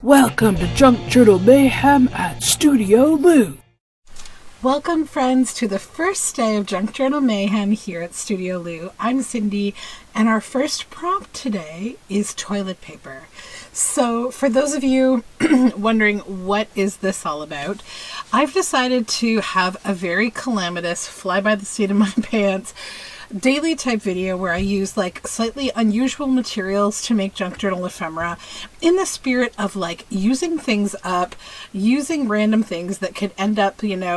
Welcome to Junk Journal Mayhem at Studioloo. Welcome, friends, to the first day of Junk Journal Mayhem here at Studioloo. I'm Cindy, and our first prompt today is toilet paper. So, for those of you wondering what is this all about, I've decided to have a very calamitous, fly by the seat of my pants daily type video where I use like slightly unusual materials to make junk journal ephemera in the spirit of like using things up, using random things that could end up, in the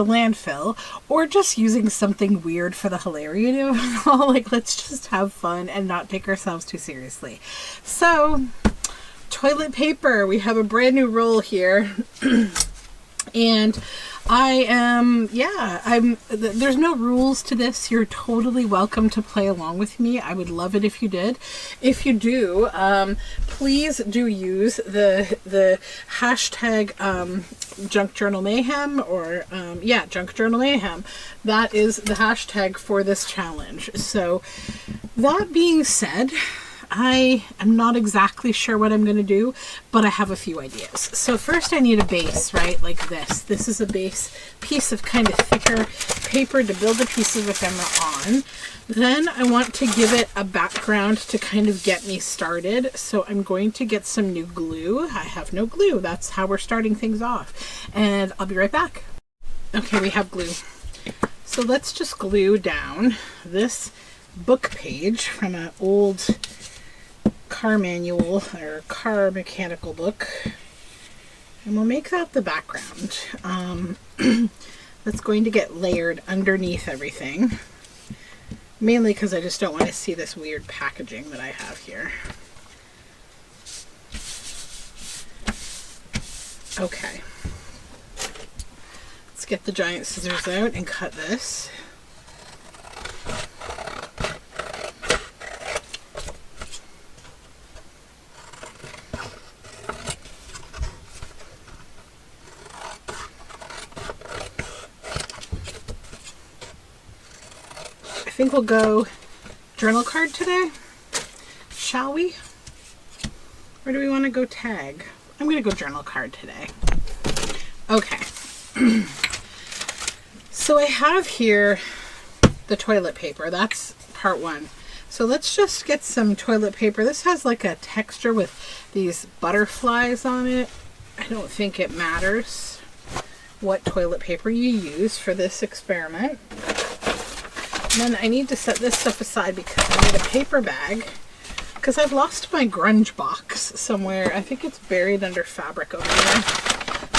landfill, or just using something weird for the hilarity of it all. Like, let's just have fun and not take ourselves too seriously. So, toilet paper. We have a brand new roll here. And there's no rules to this. You're totally welcome to play along with me. I would love it if you did. If you do, please do use the hashtag Junk Journal Mayhem or Junk Journal Mayhem. That is the hashtag for this challenge. So that being said, I am not exactly sure what I'm going to do, but I have a few ideas. So first I need a base, right? Like this. This is a base piece of kind of thicker paper to build a piece of ephemera on. Then I want to give it a background to kind of get me started. So I'm going to get some new glue. I have no glue. That's how we're starting things off. And I'll be right back. Okay, we have glue. So let's just glue down this book page from an old car manual or car mechanical book, and we'll make that the background. That's going to get layered underneath everything, mainly because I just don't want to see this weird packaging that I have here. Okay, let's get the giant scissors out and cut this. I think we'll go journal card today, shall we? Or do we want to go tag? I'm going to go journal card today. Okay. So I have here the toilet paper. That's part one. So let's just get some toilet paper. This has like a texture with these butterflies on it. I don't think it matters what toilet paper you use for this experiment. And then I need to set this stuff aside because I need a paper bag, because I've lost my grunge box somewhere. I think it's buried under fabric over there.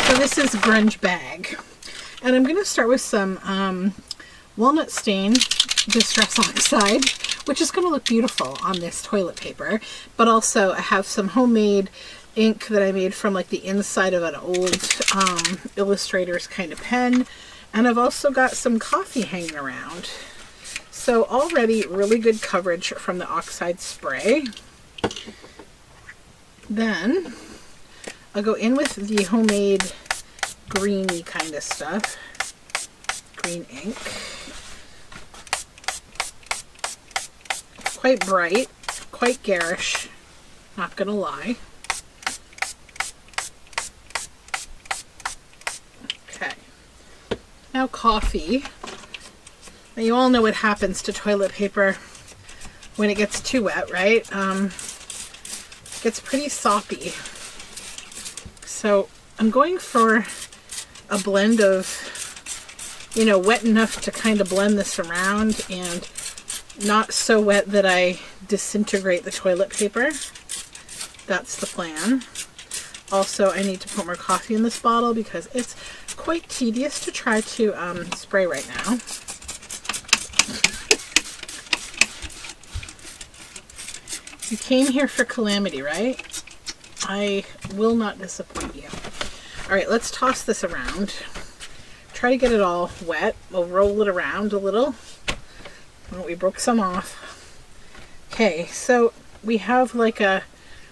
So this is grunge bag. And I'm going to start with some walnut stain distress oxide, which is going to look beautiful on this toilet paper. But also I have some homemade ink that I made from like the inside of an old illustrator's kind of pen. And I've also got some coffee hanging around. So already really good coverage from the oxide spray. Then I'll go in with the homemade greeny kind of stuff. Green ink. Quite bright, quite garish, not gonna lie. Okay. Now coffee. Now you all know what happens to toilet paper when it gets too wet, right? It gets pretty soppy. So I'm going for a blend of, wet enough to kind of blend this around and not so wet that I disintegrate the toilet paper. That's the plan. Also, I need to put more coffee in this bottle because it's quite tedious to try to spray right now. You came here for calamity, right? I will not disappoint you. All right, let's toss this around. Try to get it all wet. We'll roll it around a little. Oh, we broke some off. Okay, so we have like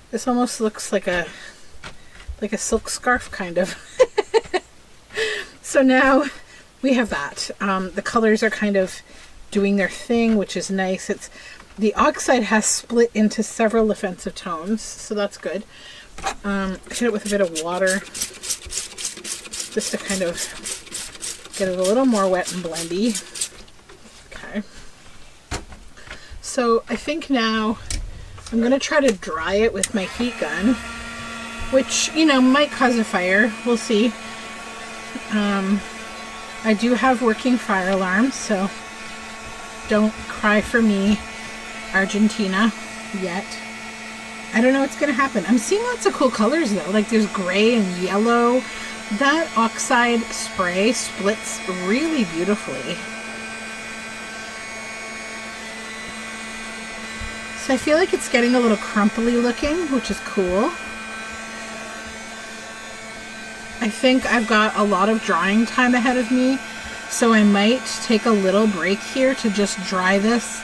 this almost looks like a silk scarf kind of. So now we have that. The colors are kind of doing their thing, which is nice. The oxide has split into several offensive tones, so that's good. hit it with a bit of water just to kind of get it a little more wet and blendy. Okay. So I think now I'm going to try to dry it with my heat gun, which, you know, might cause a fire. We'll see. I do have working fire alarms, so don't cry for me, Argentina, yet. I don't know what's going to happen. I'm seeing lots of cool colors, though. Like, there's gray and yellow. That oxide spray splits really beautifully. So I feel like it's getting a little crumply looking, which is cool. I think I've got a lot of drying time ahead of me, so I might take a little break here to just dry this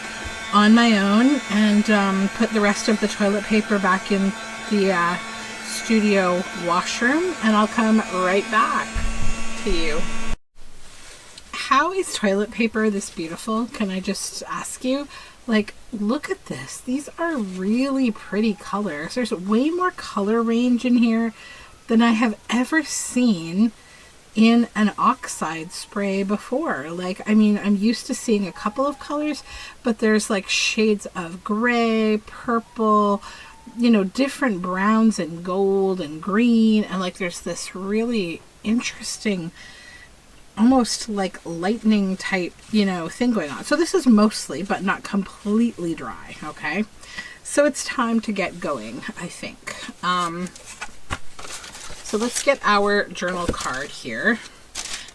on my own and put the rest of the toilet paper back in the studio washroom, and I'll come right back to you. How is toilet paper this beautiful? Can I just ask you? Like, look at this. These are really pretty colors. There's way more color range in here than I have ever seen in an oxide spray before. Like, I mean, I'm used to seeing a couple of colors, but there's like shades of gray, purple, you know, different browns and gold and green, and like there's this really interesting, almost like lightning type, you know, thing going on. So this is mostly, but not completely dry, okay? So it's time to get going, I think. So let's get our journal card here.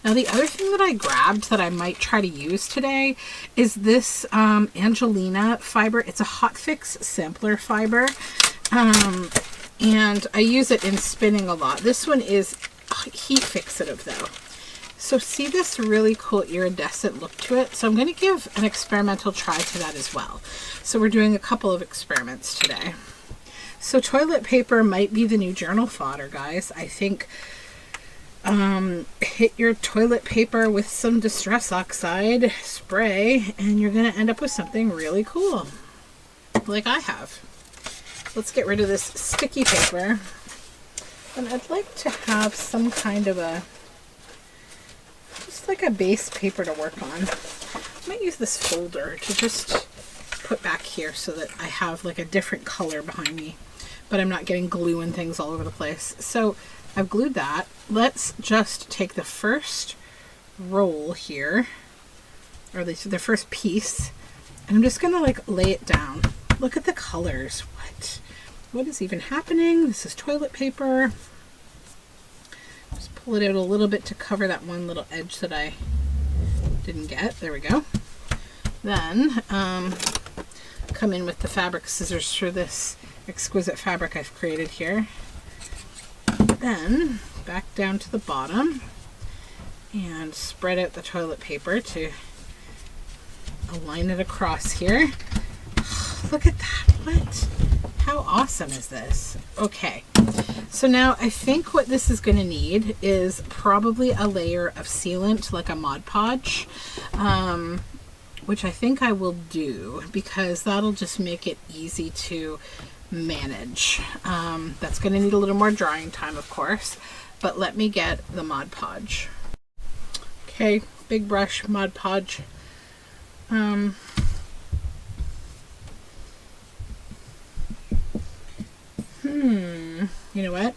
Now the other thing that I grabbed that I might try to use today is this Angelina fiber. It's a Hot Fix sampler fiber. And I use it in spinning a lot. This one is heat fixative though. So see this really cool iridescent look to it? So I'm going to give an experimental try to that as well. So we're doing a couple of experiments today. So toilet paper might be the new journal fodder, guys. I think hit your toilet paper with some Distress Oxide spray and you're going to end up with something really cool, like I have. Let's get rid of this sticky paper. And I'd like to have some kind of a, just like a base paper to work on. I might use this folder to just put back here so that I have like a different color behind me, but I'm not getting glue and things all over the place. So I've glued that. Let's just take the first roll here, or the first piece, and I'm just gonna like lay it down. Look at the colors. What is even happening? This is toilet paper. Just pull it out a little bit to cover that one little edge that I didn't get. There we go. Then come in with the fabric scissors for this exquisite fabric I've created here. Then back down to the bottom and spread out the toilet paper to align it across here. Look at that. What? How awesome is this? Okay, so now I think what this is going to need is probably a layer of sealant, like a Mod Podge, which I think I will do because that'll just make it easy to manage. That's going to need a little more drying time, of course, but let me get the Mod Podge. Okay, big brush Mod Podge. You know what?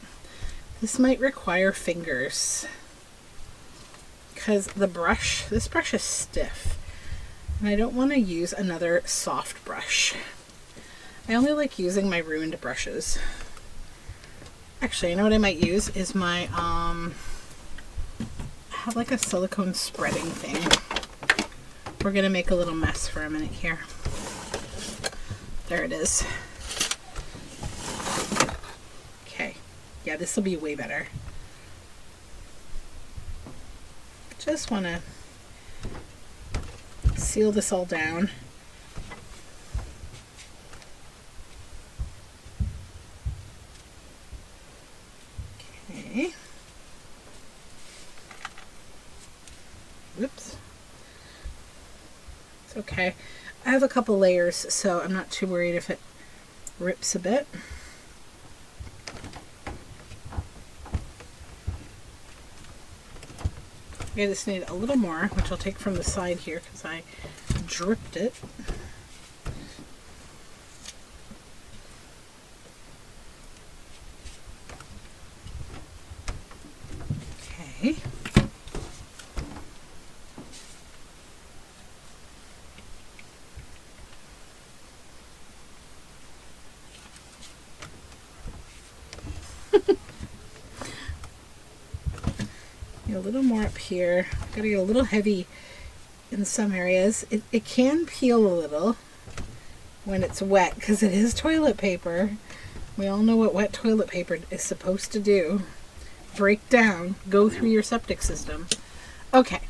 This might require fingers because this brush is stiff and I don't want to use another soft brush. I only like using my ruined brushes. Actually, you know what I might use is my, I have like a silicone spreading thing. We're going to make a little mess for a minute here. There it is. Yeah, this will be way better. Just want to seal this all down. Okay. Whoops. It's okay. I have a couple layers, so I'm not too worried if it rips a bit. I just need a little more, which I'll take from the side here because I dripped it. Okay. A little more up here. Gotta get a little heavy in some areas. It can peel a little when it's wet because it is toilet paper. We all know what wet toilet paper is supposed to do. Break down, go through your septic system. Okay,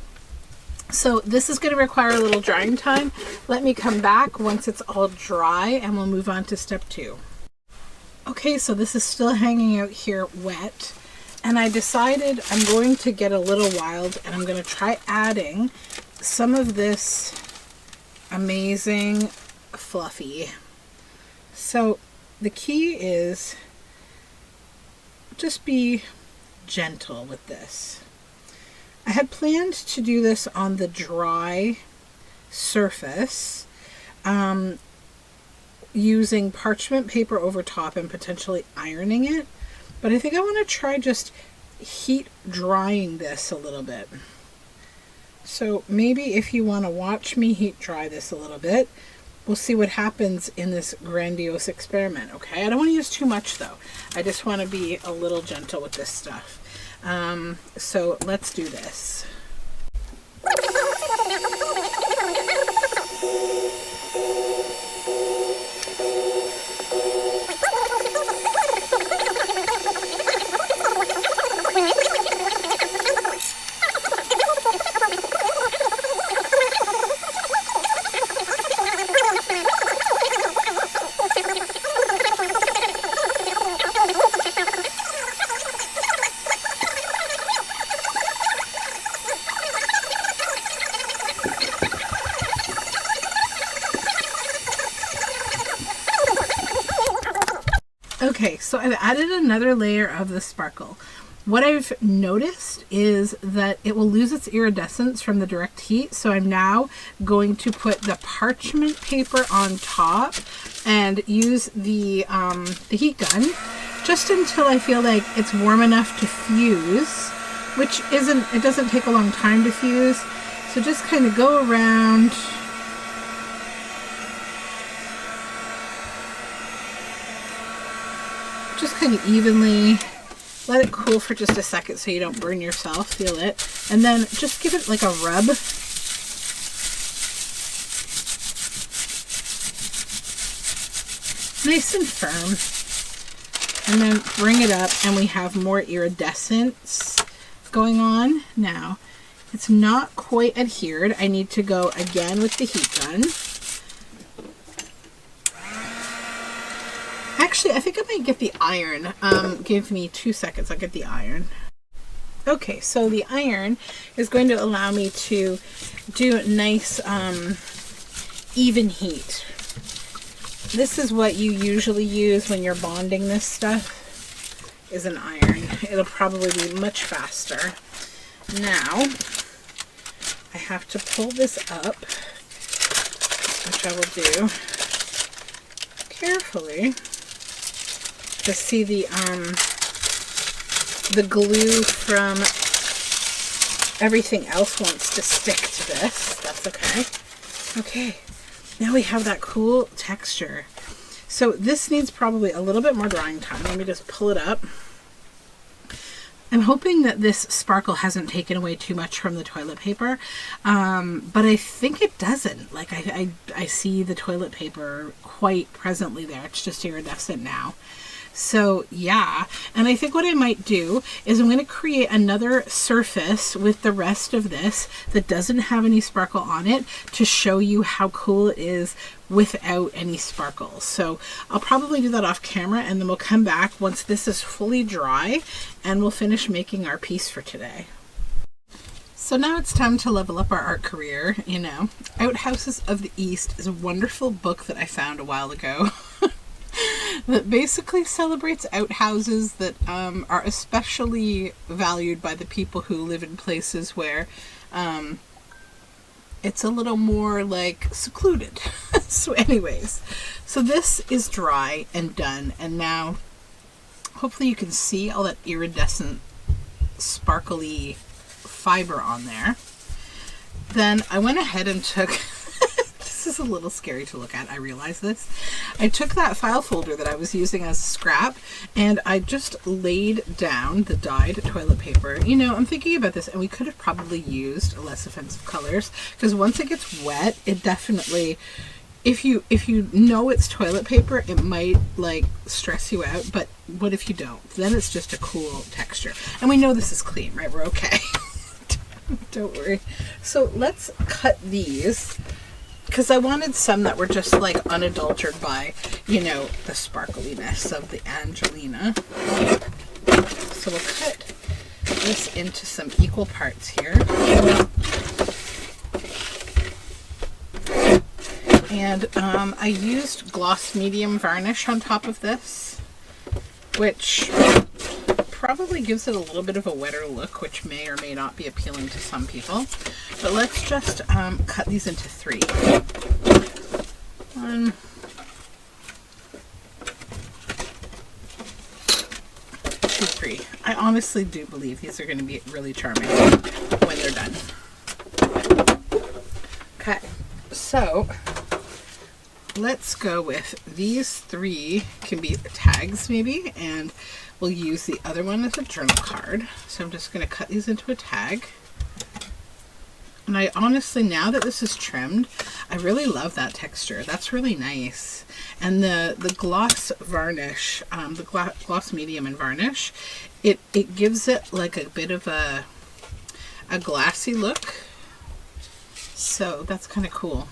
so this is going to require a little drying time. Let me come back once it's all dry and we'll move on to step 2. Okay, so this is still hanging out here wet. And I decided I'm going to get a little wild and I'm going to try adding some of this amazing fluffy. So the key is just be gentle with this. I had planned to do this on the dry surface using parchment paper over top and potentially ironing it. But I think I want to try just heat drying this a little bit. So maybe if you want to watch me heat dry this a little bit, we'll see what happens in this grandiose experiment, okay? I don't want to use too much though. I just want to be a little gentle with this stuff. So let's do this. Okay, so I've added another layer of the sparkle. What I've noticed is that it will lose its iridescence from the direct heat, so I'm now going to put the parchment paper on top and use the heat gun just until I feel like it's warm enough to fuse, which it doesn't take a long time to fuse. So just kind of go around. Just kind of evenly let it cool for just a second so you don't burn yourself. Feel it. And then just give it like a rub. Nice and firm. And then bring it up and we have more iridescence going on. Now, it's not quite adhered. I need to go again with the heat gun. Actually, I think I might get the iron. Give me 2 seconds. I'll get the iron. Okay, so the iron is going to allow me to do nice, even heat. This is what you usually use when you're bonding this stuff, is an iron. It'll probably be much faster. Now, I have to pull this up, which I will do carefully. To see the glue from everything else wants to stick to this. That's okay. Okay, now we have that cool texture. So this needs probably a little bit more drying time. Let me just pull it up. I'm hoping that this sparkle hasn't taken away too much from the toilet paper, but I think it doesn't. Like I see the toilet paper quite presently there. It's just iridescent now. So yeah, and I think what I might do is I'm going to create another surface with the rest of this that doesn't have any sparkle on it to show you how cool it is without any sparkles. So I'll probably do that off camera and then we'll come back once this is fully dry and we'll finish making our piece for today. So now it's time to level up our art career, you know. Outhouses of the East is a wonderful book that I found a while ago. that basically celebrates outhouses that are especially valued by the people who live in places where it's a little more like secluded. So anyways, so this is dry and done, and now hopefully you can see all that iridescent sparkly fiber on there. Then I went ahead and took this is a little scary to look at, I realize this. I took that file folder that I was using as a scrap and I just laid down the dyed toilet paper. You know, I'm thinking about this, and we could have probably used less offensive colors, because once it gets wet, it definitely, if you know it's toilet paper, it might like stress you out, but what if you don't? Then it's just a cool texture. And we know this is clean, right? We're okay. Don't worry. So let's cut these, because I wanted some that were just like unadulterated by, you know, the sparkliness of the Angelina. So we'll cut this into some equal parts here. And I used gloss medium varnish on top of this, which probably gives it a little bit of a wetter look, which may or may not be appealing to some people. But let's just cut these into 3. 1, 2, 3. I honestly do believe these are going to be really charming when they're done. Okay, so let's go with these 3 can be tags maybe, and we'll use the other one as a journal card. So I'm just going to cut these into a tag. And I honestly, now that this is trimmed, I really love that texture. That's really nice. And the gloss varnish, the gloss medium and varnish, it gives it like a bit of a glassy look. So that's kind of cool.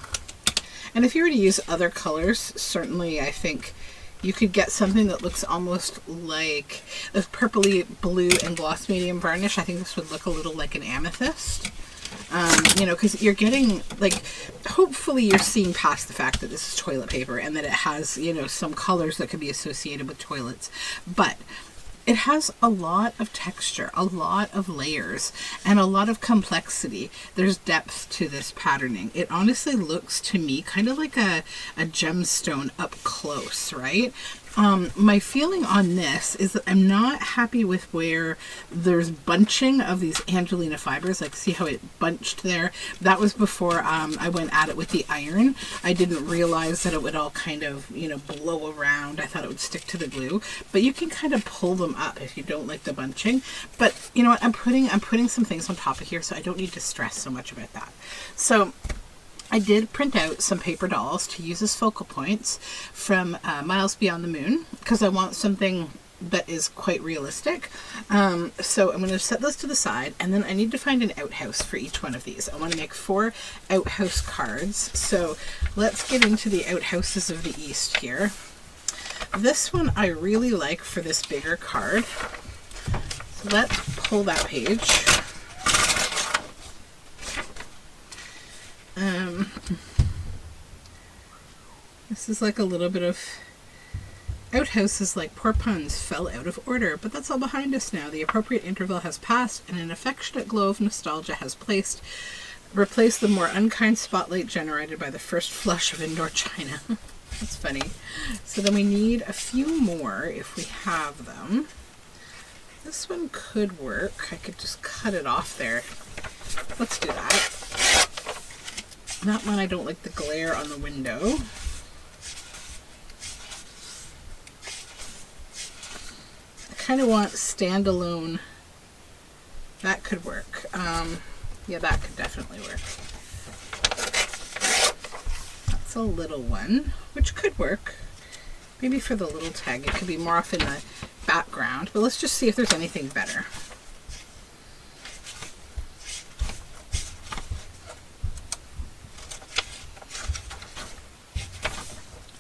And if you were to use other colors, certainly I think you could get something that looks almost like a purpley blue and gloss medium varnish. I think this would look a little like an amethyst. You know, because you're getting, like, hopefully you're seeing past the fact that this is toilet paper and that it has, you know, some colors that could be associated with toilets. But it has a lot of texture, a lot of layers, and a lot of complexity. There's depth to this patterning. It honestly looks to me kind of like a gemstone up close, right? My feeling on this is that I'm not happy with where there's bunching of these Angelina fibers. Like, see how it bunched there? That was before I went at it with the iron. I didn't realize that it would all kind of, you know, blow around. I thought it would stick to the glue. But you can kind of pull them up if you don't like the bunching. But you know what? I'm putting some things on top of here, so I don't need to stress so much about that. So I did print out some paper dolls to use as focal points from Miles Beyond the Moon, because I want something that is quite realistic. So I'm going to set those to the side, and then I need to find an outhouse for each one of these. I want to make 4 outhouse cards. So let's get into the Outhouses of the East here. This one I really like for this bigger card. So let's pull that page. This is like a little bit of outhouses like poor puns fell out of order, but that's all behind us now. The appropriate interval has passed, and an affectionate glow of nostalgia has replaced the more unkind spotlight generated by the first flush of indoor china. That's funny. So then we need a few more if we have them. This one could work. I could just cut it off there. Let's do that. That one, I don't like the glare on the window. I kind of want standalone. That could work. Yeah, that could definitely work. That's a little one, which could work. Maybe for the little tag, it could be more off in the background, but let's just see if there's anything better.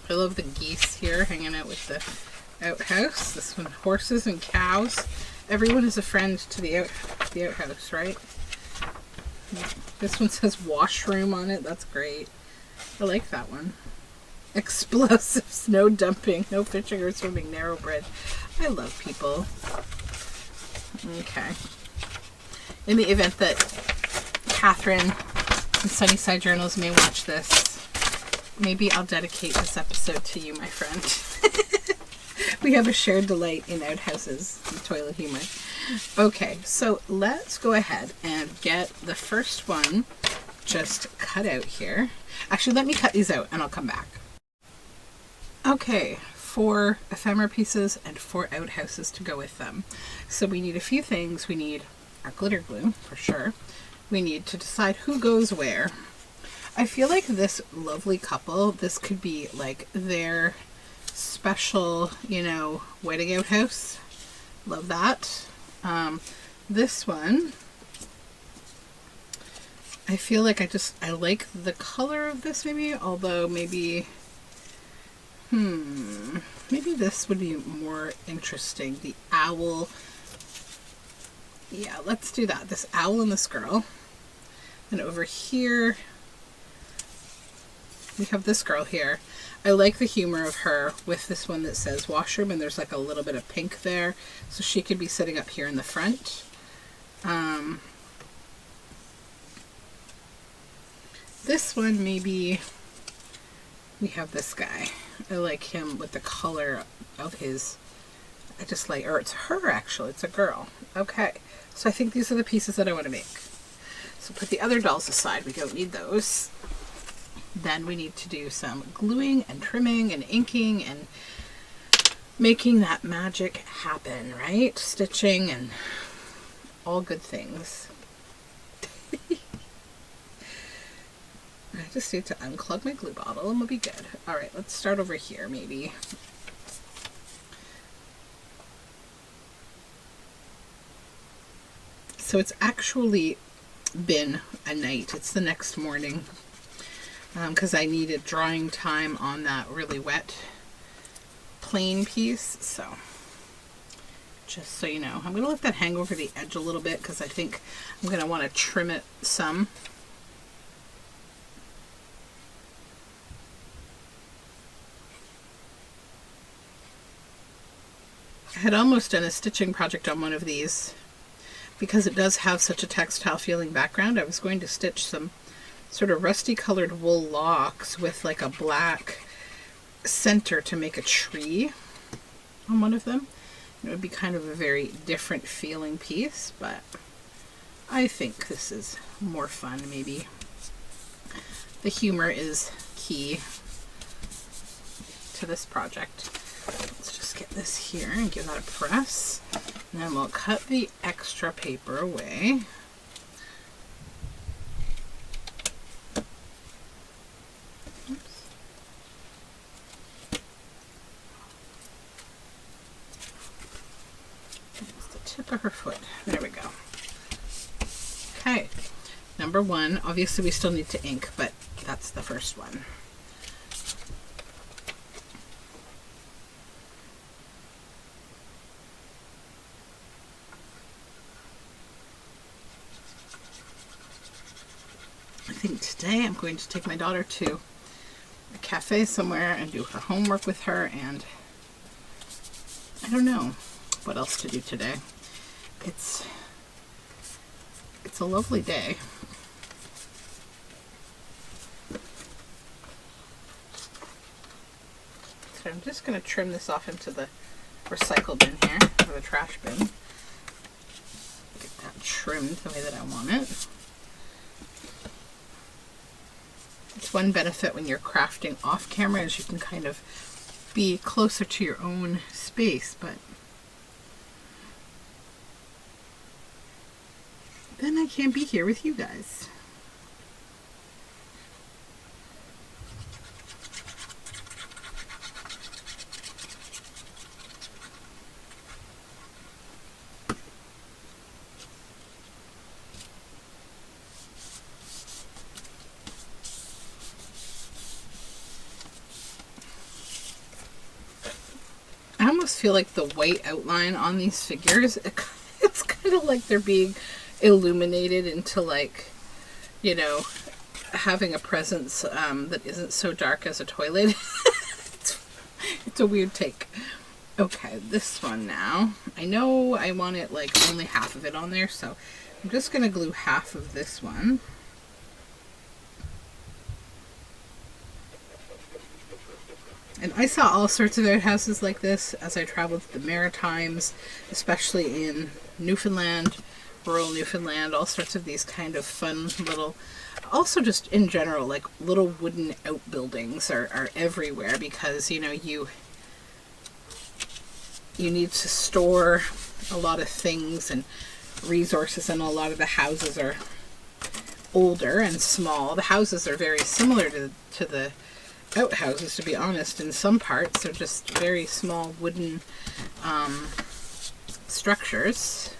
I love the geese here hanging out with the outhouse. This one, horses and cows. Everyone is a friend to the outhouse, right? This one says washroom on it. That's great. I like that one. explosive snow dumping, no fishing or swimming, narrow bridge. I love people. Okay. In the event that Catherine and Sunnyside Journals may watch this, maybe I'll dedicate this episode to you, my friend. We have a shared delight in Outhouses and toilet humor. Okay, so let's go ahead and get the first one just cut out here. Actually, let me cut these out and I'll come back. Okay, 4 ephemera pieces and 4 outhouses to go with them. So we need a few things. We need our glitter glue, for sure. We need to decide who goes where. I feel like this lovely couple, this could be like their special, you know, wedding outhouse. Love that. This one, I feel like I like the color of this maybe, although maybe this would be more interesting. The owl. Yeah, let's do that. This owl and this girl. And over here, we have this girl here. I like the humor of her with this one that says washroom, and there's like a little bit of pink there. So she could be sitting up here in the front. This one, maybe we have this guy. I like him with the color of his, I just like, or it's her actually, it's a girl. Okay, so I think these are the pieces that I want to make. So put the other dolls aside, we don't need those. Then we need to do some gluing and trimming and inking and making that magic happen, right? Stitching and all good things. I just need to unclog my glue bottle and we'll be good. All right, let's start over here maybe. So it's actually been a night. It's the next morning. Because I needed drying time on that really wet plain piece. So just so you know, I'm going to let that hang over the edge a little bit because I think I'm going to want to trim it some. I had almost done a stitching project on one of these because it does have such a textile feeling background. I was going to stitch some sort of rusty colored wool locks with like a black center to make a tree on one of them. It would be kind of a very different feeling piece, but I think this is more fun maybe. The humor is key to this project. Let's just get this here and give that a press. And then we'll cut the extra paper away. Tip of her foot. There we go. Okay, number 1. Obviously we still need to ink, but that's the first one. I think today I'm going to take my daughter to a cafe somewhere and do her homework with her, and I don't know what else to do today. It's a lovely day. So I'm just going to trim this off into the recycle bin here, or the trash bin. Get that trimmed the way that I want it. It's one benefit when you're crafting off camera is you can kind of be closer to your own space, but then I can't be here with you guys. I almost feel like the white outline on these figures, it's kind of like they're being illuminated into, like, you know, having a presence that isn't so dark as a toilet. It's a weird take. Okay, this one now. I know I want it like only half of it on there, so I'm just going to glue half of this one. And I saw all sorts of outhouses like this as I traveled to the Maritimes, especially in Newfoundland, rural Newfoundland, all sorts of these kind of fun little, also just in general, like little wooden outbuildings are everywhere because, you know, you need to store a lot of things and resources, and a lot of the houses are older and small. The houses are very similar to the outhouses, to be honest. In some parts, they're just very small wooden structures.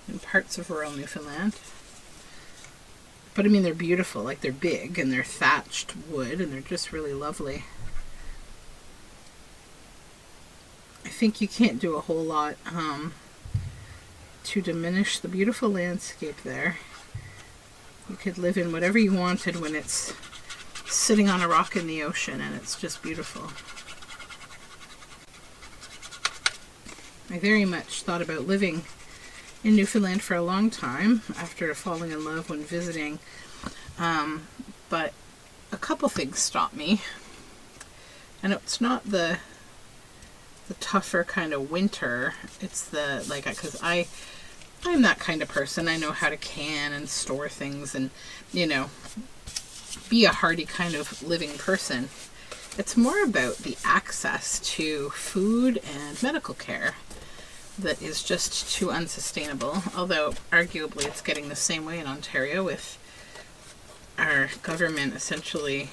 In parts of rural Newfoundland. But I mean, they're beautiful. Like, they're big and they're thatched wood and they're just really lovely. I think you can't do a whole lot to diminish the beautiful landscape there. You could live in whatever you wanted when it's sitting on a rock in the ocean, and it's just beautiful. I very much thought about living in Newfoundland for a long time after falling in love when visiting, but a couple things stopped me. And it's not the tougher kind of winter, it's the, like, because I'm that kind of person. I know how to can and store things and, you know, be a hardy kind of living person. It's more about the access to food and medical care that is just too unsustainable, although arguably it's getting the same way in Ontario with our government essentially.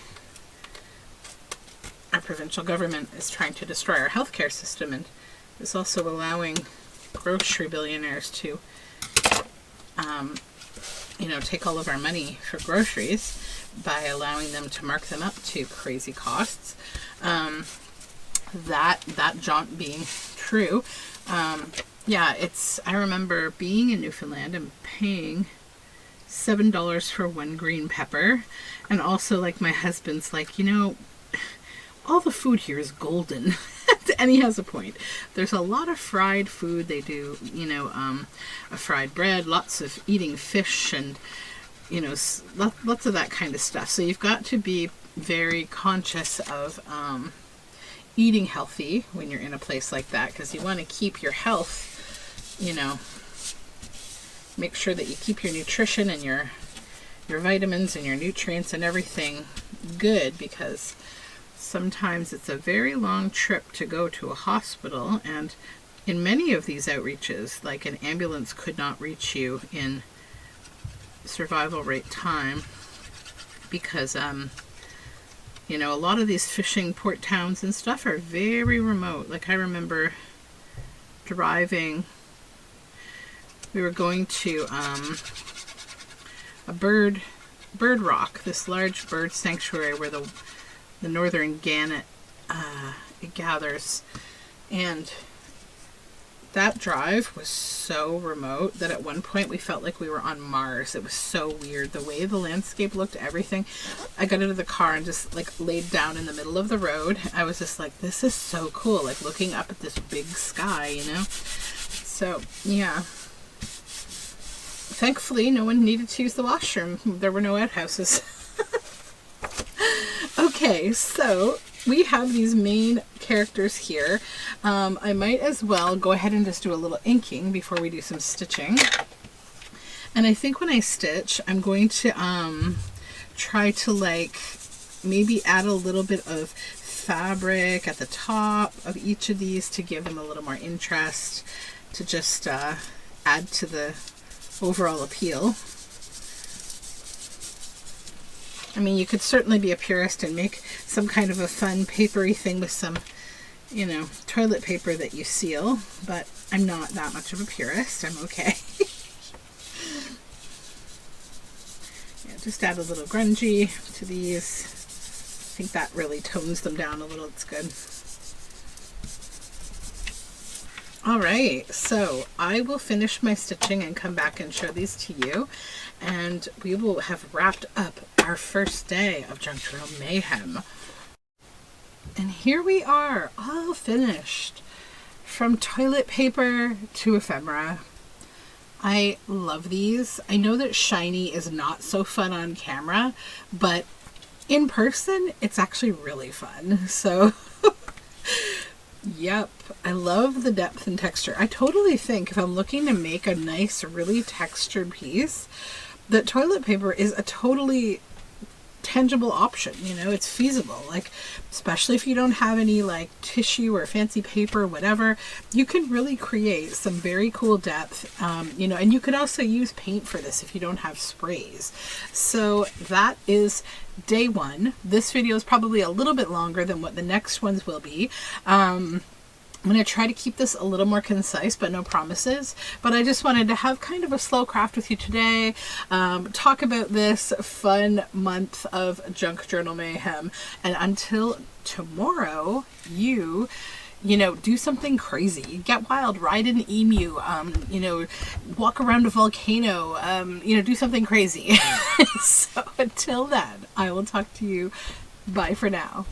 Our provincial government is trying to destroy our healthcare system and is also allowing grocery billionaires to, you know, take all of our money for groceries by allowing them to mark them up to crazy costs. That jaunt being true. Yeah, I remember being in Newfoundland and paying $7 for one green pepper, and also, like, my husband's like, you know, all the food here is golden. And he has a point. There's a lot of fried food. They do, you know, a fried bread, lots of eating fish, and, you know, lots of that kind of stuff. So you've got to be very conscious of eating healthy when you're in a place like that, because you want to keep your health, you know, make sure that you keep your nutrition and your vitamins and your nutrients and everything good, because sometimes it's a very long trip to go to a hospital, and in many of these outreaches, like, an ambulance could not reach you in survival rate time because, you know, a lot of these fishing port towns and stuff are very remote. Like, I remember driving, we were going to a bird rock, this large bird sanctuary where the northern gannet it gathers, and that drive was so remote that at one point we felt like we were on Mars. It was so weird, the way the landscape looked, everything. I got into the car and just, like, laid down in the middle of the road. I was just like, this is so cool, like, looking up at this big sky, you know. So yeah, thankfully no one needed to use the washroom. There were no outhouses. Okay, so we have these main characters here. I might as well go ahead and just do a little inking before we do some stitching. And I think when I stitch, I'm going to try to, like, maybe add a little bit of fabric at the top of each of these to give them a little more interest, to just add to the overall appeal. I mean, you could certainly be a purist and make some kind of a fun papery thing with some, you know, toilet paper that you seal, but I'm not that much of a purist. I'm okay. Yeah, just add a little grungy to these. I think that really tones them down a little. It's good. All right, so I will finish my stitching and come back and show these to you, and we will have wrapped up our first day of Junk Journal Mayhem. And here we are, all finished. From toilet paper to ephemera. I love these. I know that shiny is not so fun on camera, but in person, it's actually really fun. So, yep, I love the depth and texture. I totally think if I'm looking to make a nice, really textured piece, that toilet paper is a totally tangible option. You know, it's feasible, like especially if you don't have any like tissue or fancy paper, whatever, you can really create some very cool depth. You know, and you could also use paint for this if you don't have sprays. So that is day one. This video is probably a little bit longer than what the next ones will be. I'm going to try to keep this a little more concise, but no promises. But I just wanted to have kind of a slow craft with you today, talk about this fun month of Junk Journal Mayhem. And until tomorrow, you know, do something crazy. Get wild, ride an emu, you know, walk around a volcano, you know, do something crazy. So until then, I will talk to you. Bye for now.